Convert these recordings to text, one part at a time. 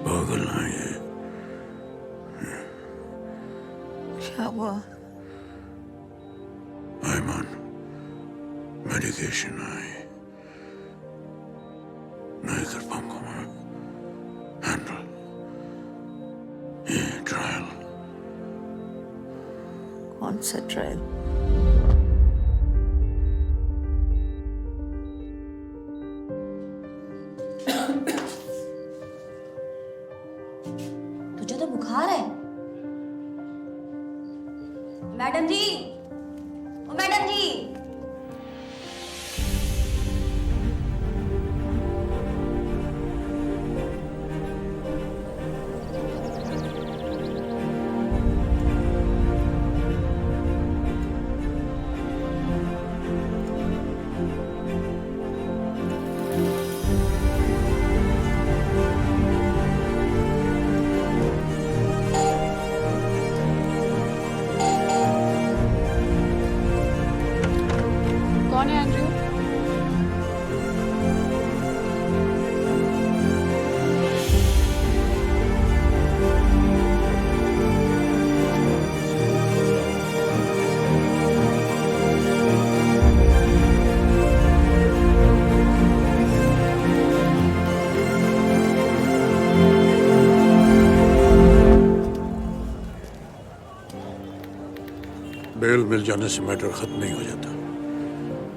पागल ना ये। क्या हुआ? I'm on medication. नहीं कर पाऊंगा मैं हैंडल ये ट्रायल। कौन सा ट्रायल? तुझे तो बुखार है। मैडम जी, ओ मैडम जी। कौन है एंड्रयू? बेल मिल जाने से मैटर खत्म नहीं हो जाता।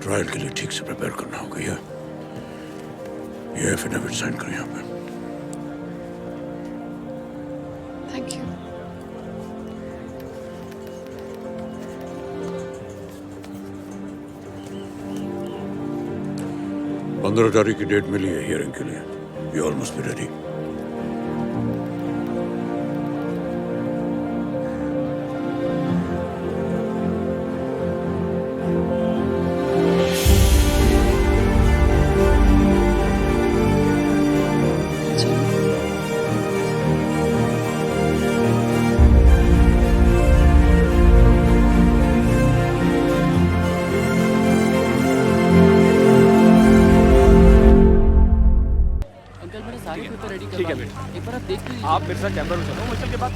ट्रायल के लिए ठीक से प्रिपेयर करना होगा। ये एफिडेविट साइन करें यहाँ पे। Thank you. 15 तारीख की डेट मिली है हियरिंग के लिए। You almost be ready. Uncle मैंने सारे पेपर रेडी ठीक है करवा बेटा। एक बार आप देख लीजिए। आप मेरे साथ चैम्बर में चलो, मुश्किल के बाद।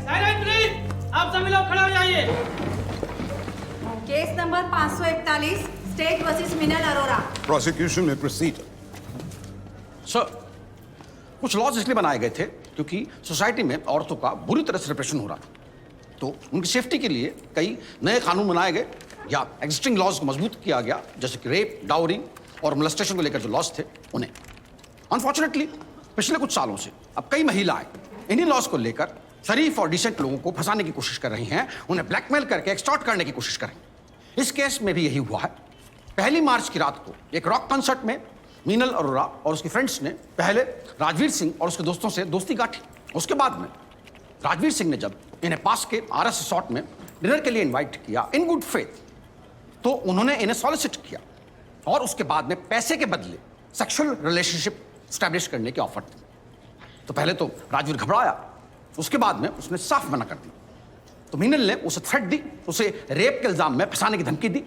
Silent please. आप सभी लोग खड़े हो जाइए। केस नंबर 541 स्टेट वर्सेस मिनल अरोरा। प्रोसिक्यूशन में प्रोसीड। सर, कुछ लॉज इसलिए बनाए गए थे क्योंकि सोसाइटी में औरतों का बुरी तरह से रिप्रेशन हो रहा था, तो उनकी सेफ्टी के लिए कई नए कानून बनाए गए या एग्जिस्टिंग लॉज को मजबूत किया गया, जैसे कि रेप, डाउरी और मोलेस्टेशन को लेकर जो लॉज थे उन्हें। अनफॉर्चुनेटली पिछले कुछ सालों से अब कई महिलाएं इन्हीं लॉज को लेकर शरीफ और डिसेंट लोगों को फंसाने की कोशिश कर रही हैं, उन्हें ब्लैकमेल करके एक्सटॉर्ट करने की कोशिश कर रही हैं। इस केस में भी यही हुआ है। 1 मार्च की रात को एक रॉक कंसर्ट में मीनल अरोरा और उसके फ्रेंड्स ने पहले राजवीर सिंह और उसके दोस्तों से दोस्ती गांठी। उसके बाद में राजवीर सिंह ने जब इन्हें पास के आरएस रिसॉर्ट में डिनर के लिए इनवाइट किया इन गुड फेथ, तो उन्होंने इन्हें सॉलिसिट किया और उसके बाद में पैसे के बदले सेक्सुअल रिलेशनशिप स्टैब्लिश करने की ऑफर दी। तो पहले तो राजवीर घबराया, उसके बाद में उसने साफ मना कर दी। तो मीनल ने उसे थ्रेट दी, उसे रेप के इल्जाम में फंसाने की धमकी दी।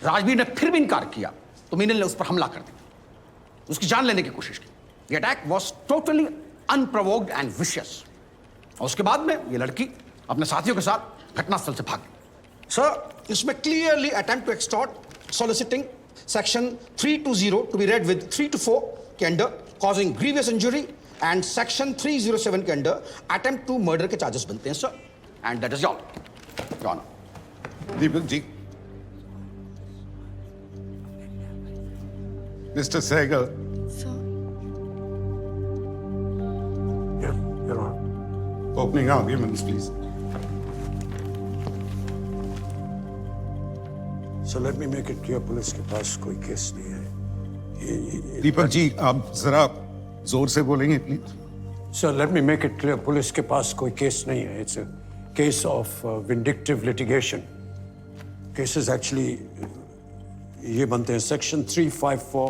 राजवीर ने फिर भी इनकार किया तो मीनल ने उस पर हमला कर दिया, उसकी जान लेने की कोशिश की। The attack was totally unprovoked and vicious. और उसके बाद में ये लड़की अपने साथियों के साथ घटनास्थल से भाग गई। सर, इसमें clearly attempt to extort, soliciting, section 320 to be read with 3 to 4 के under, causing grievous injury and section 307 के अंडर अटेम्प्ट टू मर्डर के चार्जेस बनते हैं sir. And that is all your honour. Deepak ji, mister Sehgal, You're on. opening arguments, please. So let me make it clear, police के पास कोई case नहीं है। दीपक जी, आप जरा जोर से बोलेंगे please. Sir, let me make it clear, police के पास कोई केस नहीं है। It's a case of vindictive litigation. Cases actually ये बनते हैं section 354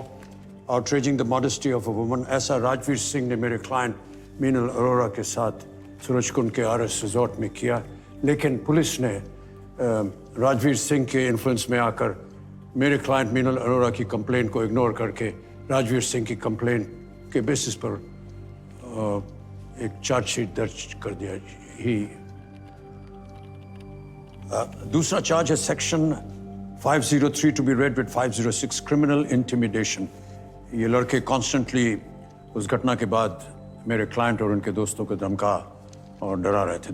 outraging the modesty of a woman. ऐसा राजवीर सिंह ने मेरे क्लाइंट मीनल अरोरा के साथ सूरजकुंड के आरएस रिजॉर्ट में किया, लेकिन पुलिस ने राजवीर सिंह के इन्फ्लुएंस में आकर मेरे क्लाइंट मीनल अरोरा की कंप्लेंट को इग्नोर करके राजवीर सिंह की कंप्लेंट के बेसिस पर एक चार्जशीट दर्ज कर दिया। दूसरा चार्ज है section 503 to be read with 506 criminal intimidation. ये लड़के कॉन्स्टेंटली उस घटना के बाद मेरे क्लाइंट और उनके दोस्तों को धमका और डरा रहे थे।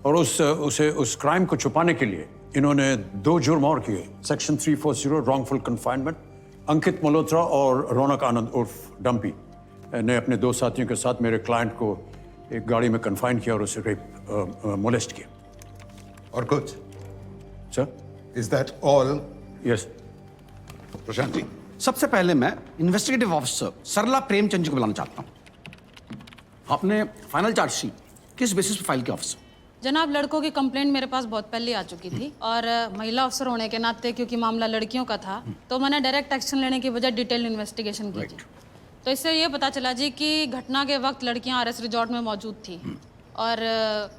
और उस क्राइम को छुपाने के लिए इन्होंने 2 जुर्म और किए। Section 340 wrongful confinement. Ankit Malhotra और रौनक आनंद उर्फ डम्पी ने अपने 2 साथियों के साथ मेरे क्लाइंट को एक गाड़ी में कन्फाइन किया और उसे मोलेस्ट किया। और कुछ? सर? Is that all? यस। प्रशांत जी। सबसे पहले मैं इन्वेस्टिगेटिव ऑफिसर सरला प्रेमचंद जी को बुलाना चाहता हूं। आपने फाइनल चार्जशीट किस बेसिस पे फाइल किया ऑफिसर? जनाब, लड़कों की कंप्लेंट मेरे पास बहुत पहले आ चुकी थी और महिला अफसर होने के नाते क्योंकि मामला लड़कियों का था तो मैंने डायरेक्ट एक्शन लेने की बजाय डिटेल इन्वेस्टिगेशन की थी। तो इससे ये पता चला जी कि घटना के वक्त लड़कियां आरएस रिजॉर्ट में मौजूद थी और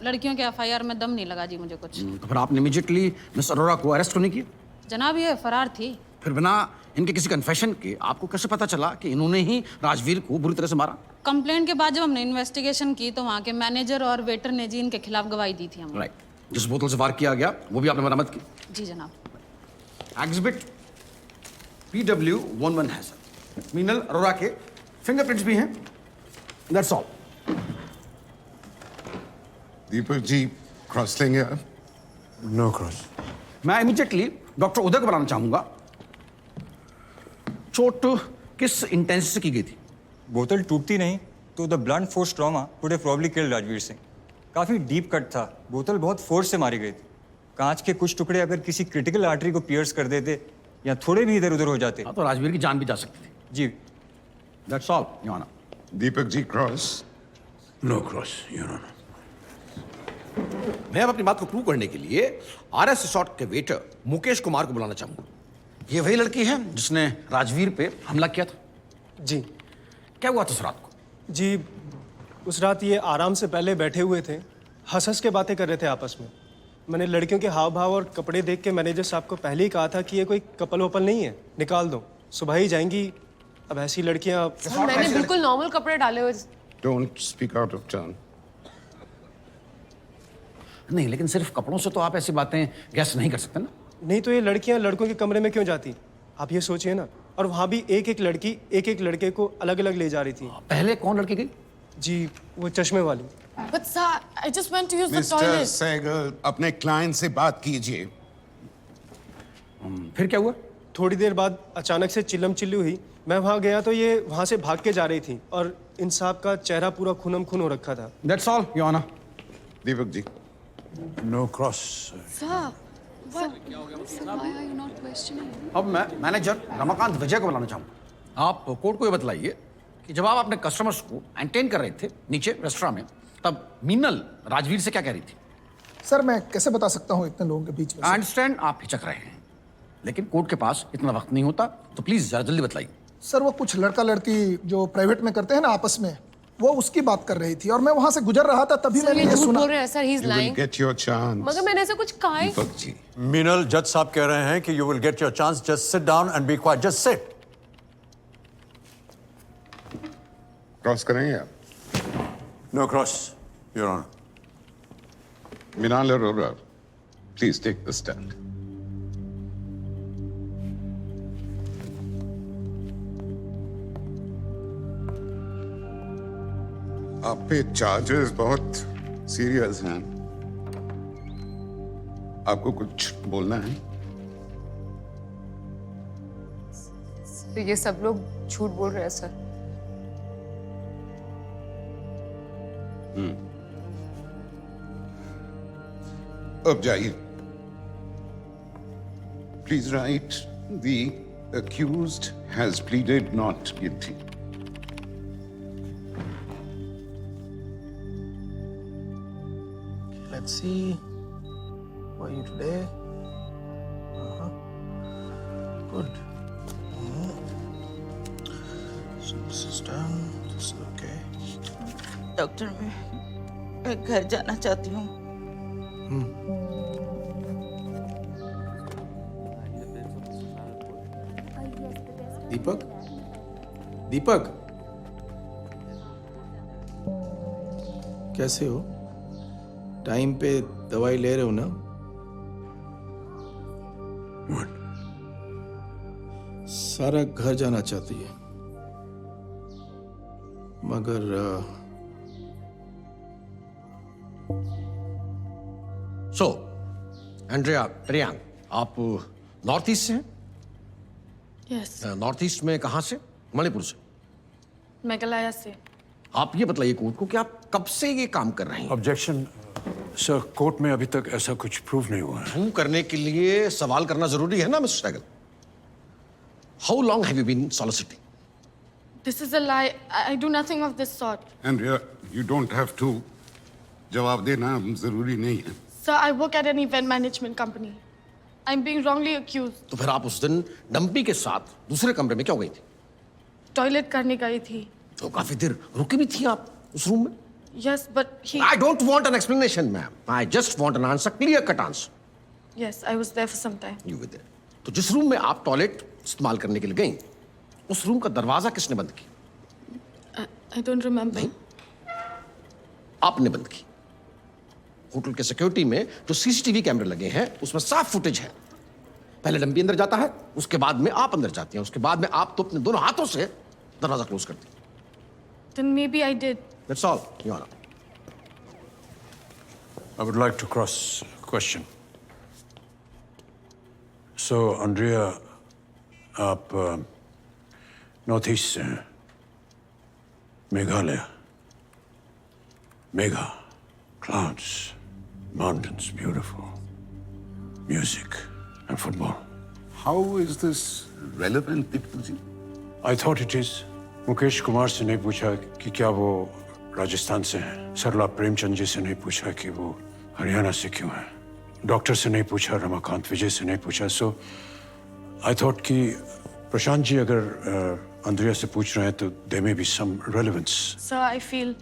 लड़कियों के एफआईआर में दम नहीं लगा जी मुझे कुछ। तो फिर आपने इमीडिएटली मिस अरोरा को अरेस्ट नहीं किया? जनाब, ये फरार थी। फिर बिना इनके किसी कन्फेशन के आपको कैसे पता चला कि इन्होंने ही राजवीर को बुरी तरह से मारा? कंप्लेंट के बाद जब हमने इन्वेस्टिगेशन की तो वहाँ के मैनेजर और वेटर ने जी इनके खिलाफ गवाही दी थी। हम राइट। जिस बोतल से वार किया गया वो भी आपने बरामद की? जी जनाब। एग्जिबिट PW11 है सर। मीनल अरोरा के फिंगरप्रिंट्स भी हैं। That's all. Deepak ji cross लेंगे आप? No cross. मैं इमीडिएटली डॉक्टर उदय को बुलाना चाहूंगा। चोट किस इंटेंसिटी से की गई थी? बोतल टूटती नहीं तो the blunt force trauma would have probably killed Rajveer Singh. काफ़ी डीप कट था, बोतल बहुत फोर्स से मारी गई थी। कांच के कुछ टुकड़े अगर किसी क्रिटिकल आर्टरी को पियर्स कर देते या थोड़े भी इधर उधर हो जाते तो राजवीर की जान भी जा सकती थी। जी। That's all your honour. Deepak ji cross? No cross your honour. मैं अब अपनी बात को प्रूव करने के लिए आरएस रिसॉर्ट के वेटर मुकेश कुमार को बुलाना चाहूंगा। ये वही लड़की है जिसने राजवीर पे हमला किया था? जी। क्या हुआ था उस रात को? जी, उस रात ये आराम से पहले बैठे हुए थे, हंस हंस के बातें कर रहे थे आपस में। मैंने लड़कियों के हाव भाव और कपड़े देख के मैनेजर साहब को पहले ही कहा था कि ये कोई कपल वपल नहीं है, निकाल दो, सुबह ही जाएंगी। अब ऐसी लड़कियां मैंने बिल्कुल नॉर्मल कपड़े डाले हुए। Don't speak out of turn. नहीं, लेकिन सिर्फ कपड़ों से तो आप ऐसी बातें गैस नहीं कर सकते ना। नहीं तो ये लड़कियां लड़कों के कमरे में क्यों जाती, आप ये सोचिए ना। और वहाँ भी एक एक लड़की एक एक लड़के को अलग अलग ले जा रही थी। पहले कौन लड़की गई? जी, वो चश्मे वाली। But sir, I just went to use the mister toilet. Sehgal, अपने क्लाइंट से बात कीजिए। फिर क्या हुआ? थोड़ी देर बाद अचानक से चिल्लम चिल्ली हुई। मैं वहाँ गया तो ये वहाँ से भाग के जा रही थी और इन साहब का चेहरा पूरा खूनम खून हो रखा था। That's all your honour. Deepak ji. No cross. Sir, what? Sir, why are you not questioning? अब मैं मैनेजर रमाकांत विजय को बुलाना चाहूंगा। आप कोर्ट को ये बताइए कि जब आप अपने कस्टमर्स को एंटरटेन कर रहे थे नीचे रेस्टोरेंट में, तब मीनल राजवीर से क्या कह रही थी? सर, मैं कैसे बता सकता हूँ इतने लोगों के बीच में? आई अंडरस्टैंड आप हिचक रहे हैं, लेकिन कोर्ट के पास इतना वक्त नहीं होता, तो प्लीज जरा जल्दी बताइए। सर, वो कुछ लड़का लड़की जो प्राइवेट में करते हैं ना आपस में, वो उसकी बात कर रही थी और मैं वहां से गुजर रहा था, तभी मैंने ये सुना। बोल रहे हैं sir, he is You will lying. get your chance. मगर मैंने ऐसा कुछ कहा ही। दीपक जी। मीनल, जज साहब कह रहे हैं कि you will get your chance, just sit down and be quiet, just sit. Cross करेंगे आप? No cross your honour. Minal Arora, please take the stand. आप पे चार्जेस बहुत सीरियस हैं। आपको कुछ बोलना है? तो ये सब लोग झूठ बोल रहे हैं सर। अब जाइए। Please write, the accused has pleaded not guilty. Let's see. How are you today? Good. Doctor मैं घर जाना चाहती हूँ। दीपक, दीपक, कैसे हो? टाइम पे दवाई ले रहे हो ना? सारा घर जाना चाहती है, मगर सो एंड्रिया प्रियांक, आप नॉर्थ ईस्ट से हैं? यस, नॉर्थ ईस्ट में कहाँ से? मणिपुर से। मेघालय से। आप ये बताइए कोर्ट को कि आप कब से ये काम कर रहे हैं? ऑब्जेक्शन सर, कोर्ट में अभी तक ऐसा कुछ प्रूव नहीं हुआ है। प्रूव करने के लिए सवाल करना जरूरी है ना mister Sehgal? How long have you been soliciting? This is a lie. I do nothing of this sort. Andrea, you don't have to. जवाब देना जरूरी नहीं है। Sir, I work at an event management company. I'm being wrongly accused. तो फिर आप उस दिन डंपी के साथ दूसरे कमरे में क्यों गई थी? टॉयलेट करने गई थी। तो काफी देर रुकी भी थी आप उस रूम में? Yes, but he. I don't want an explanation, ma'am. I just want an answer, clear-cut answer. Yes, I was there for some time. You were there. तो जिस रूम में आप टॉयलेट इस्तेमाल करने के लिए गई, उस रूम का दरवाजा किसने बंद किया? I don't remember. नहीं, आपने बंद की। होटल के सिक्योरिटी में जो सीसीटीवी कैमरे लगे हैं, उसमें साफ फुटेज है। पहले डंपी अंदर जाता है, उसके बाद में आप अंदर जाती हैं, उसके बाद में आप तो अपने दोनों हाथों से दरवाजा क्लोज करती हैं। Then maybe I did. That's all, Your Honor. I would like to cross question. So, Andrea, आप नॉर्थ ईस्ट से हैं, Meghalaya, Megha, clouds, mountains, beautiful, music and football. How is this relevant, Dipalji? I thought it is. Mukesh Kumar से नहीं पूछा कि क्या वो राजस्थान से हैं। सरला प्रेमचंद जी से नहीं पूछा कि वो हरियाणा से क्यों हैं। डॉक्टर से नहीं पूछा, रमाकांत विजय से नहीं पूछा। सो आई थॉट कि प्रशांत जी अगर अंद्रिया से पूछ रहे हैं तो there may be some relevance. Sir, I feel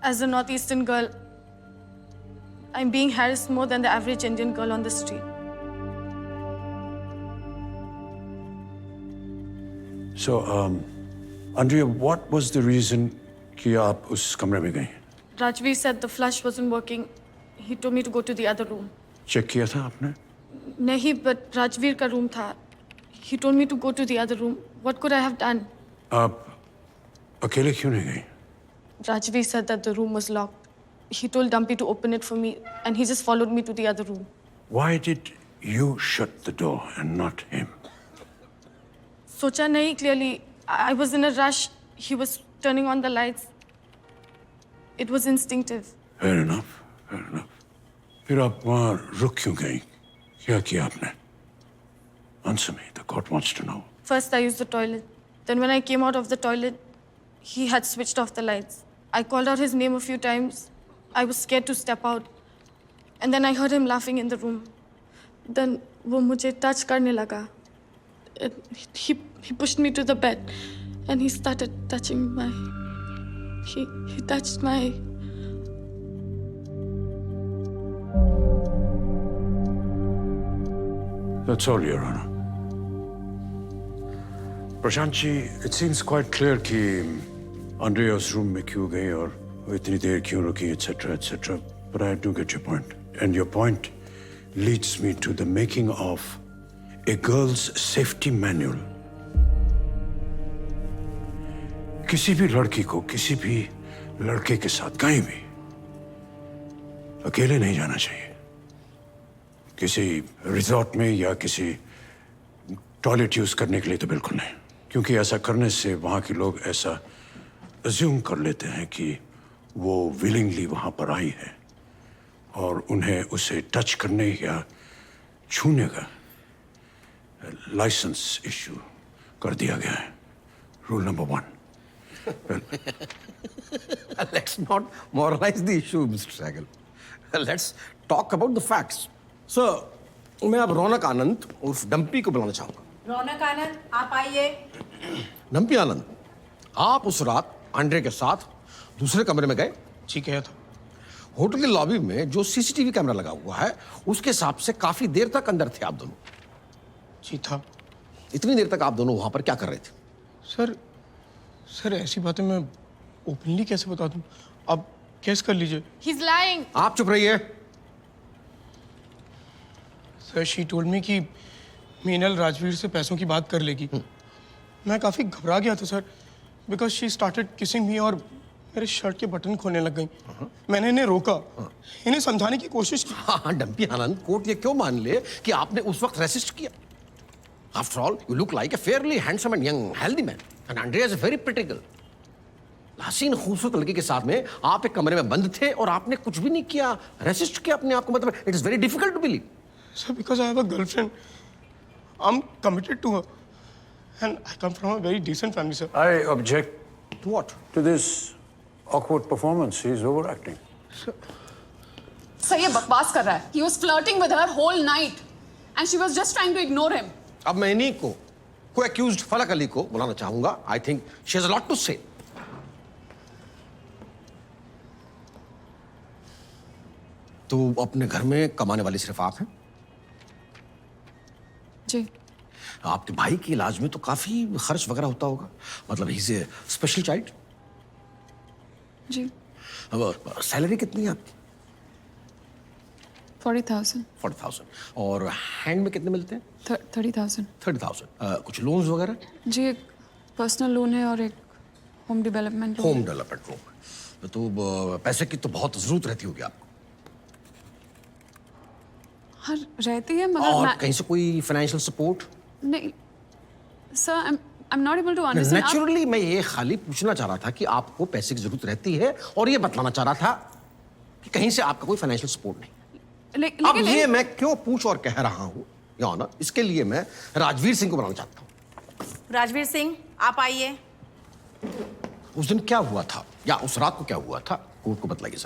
as a northeastern girl, I'm being harassed more than the average Indian girl on the street. So, Andrea, what was the reason कि आप उस कमरे में गई? Rajveer said the flush wasn't working. He told me to go to the other room. Check किया था आपने? नहीं, but Rajveer का room था. He told me to go to the other room. What could I have done? आप अकेले क्यों नहीं गई? Rajveer said that the room was locked. He told Dumpy to open it for me, and he just followed me to the other room. Why did you shut the door and not him? सोचा नहीं clearly. I was in a rush. He was turning on the lights. It was instinctive. Fair enough, fair enough. फिर आप वहाँ रुक क्यों गई? क्या किया आपने? Answer me. The court wants to know. First, I used the toilet. Then, when I came out of the toilet, he had switched off the lights. I called out his name a few times. I was scared to step out. And then I heard him laughing in the room. Then, वो मुझे touch करने लगा. He pushed me to the bed, and he started touching my. He touched my. That's all, Your Honor. Prashant ji, it seems quite clear कि Andrea उस room में क्यों गई और वो इतनी देर क्यों रुकी, etc., etc. But I do get your point, and your point leads me to the making of a girl's safety manual. किसी भी लड़की को किसी भी लड़के के साथ कहीं भी अकेले नहीं जाना चाहिए। किसी रिजॉर्ट में या किसी टॉयलेट यूज करने के लिए तो बिल्कुल नहीं, क्योंकि ऐसा करने से वहाँ के लोग ऐसा अज्यूम कर लेते हैं कि वो विलिंगली वहाँ पर आई है और उन्हें उसे टच करने या छूने का लाइसेंस इशू कर दिया गया है। Rule number 1। Let's not moralize the issue, Mr. Sahgal. Let's talk about the facts. Sir, मैं अब रौनक आनंद उर्फ डंपी को बुलाना चाहूंगा। रौनक आनंद, आप आइए। डंपी आनंद, आप उस रात आंड्रे के साथ दूसरे कमरे में गए? जी गया था। होटल के लॉबी में जो सीसीटीवी कैमरा लगा हुआ है उसके हिसाब से काफी देर तक अंदर थे आप दोनों। जी था। इतनी देर तक आप दोनों वहां पर क्या कर रहे थे? सर ऐसी बातें मैं ओपनली कैसे बता दूं? आप कैस कर लीजिए। He's lying. आप चुप रहिए। सर शी टोल्ड मी कि मीनल राजवीर से पैसों की बात कर लेगी। मैं काफ़ी घबरा गया था sir, because she started kissing मी और मेरे शर्ट के बटन खोलने लग गई। मैंने इन्हें रोका, इन्हें समझाने की कोशिश की। हाँ डम्पी आनंद, कोर्ट ये क्यों मान ले कि आपने उस वक्त रेसिस्ट किया? After all you look like a fairly handsome and young healthy man and Andrea is a very pretty girl. हसीन खूबसूरत लड़की के साथ में आप एक कमरे में बंद थे और आपने कुछ भी नहीं किया, रेसिस्ट किया अपने आप को। मतलब it is very difficult to believe. Sir because I have a girlfriend, I am committed to her and I come from a very decent family sir. I object to what? to this awkward performance. He's overacting. Sir ये बकवास कर रहा है। He was flirting with her whole night and she was just trying to ignore him. अब मैं इन्हीं को accused फलक अली को बुलाना चाहूंगा। I think she has a lot to say. तो अपने घर में कमाने वाली सिर्फ आप हैं? जी। आपके भाई के इलाज में तो काफी खर्च वगैरह होता होगा, मतलब he is a special child. जी। अब सैलरी कितनी है आपकी? 40,000. 40,000। और हैंड में कितने मिलते हैं? 30,000. 30,000। कुछ लोन्स वगैरह? जी, एक पर्सनल लोन है और एक home development loan. Home development loan. तो पैसे की तो बहुत जरूरत रहती होगी आपको। हाँ रहती है मगर और कहीं से कोई फाइनेंशियल सपोर्ट? नहीं sir, I am not able to understand. Naturally मैं ये खाली पूछना चाह रहा था कि आपको पैसे की जरूरत रहती है और ये बतलाना चाह रहा था कि कहीं से आपका कोई फाइनेंशियल सपोर्ट नहीं। अब ये मैं क्यों पूछ और कह रहा हूँ या ऑनर, इसके लिए मैं राजवीर सिंह को बुलाना चाहता हूँ। राजवीर सिंह आप आइए। उस दिन क्या हुआ था या उस रात को क्या हुआ था, कोर्ट को बतलाइए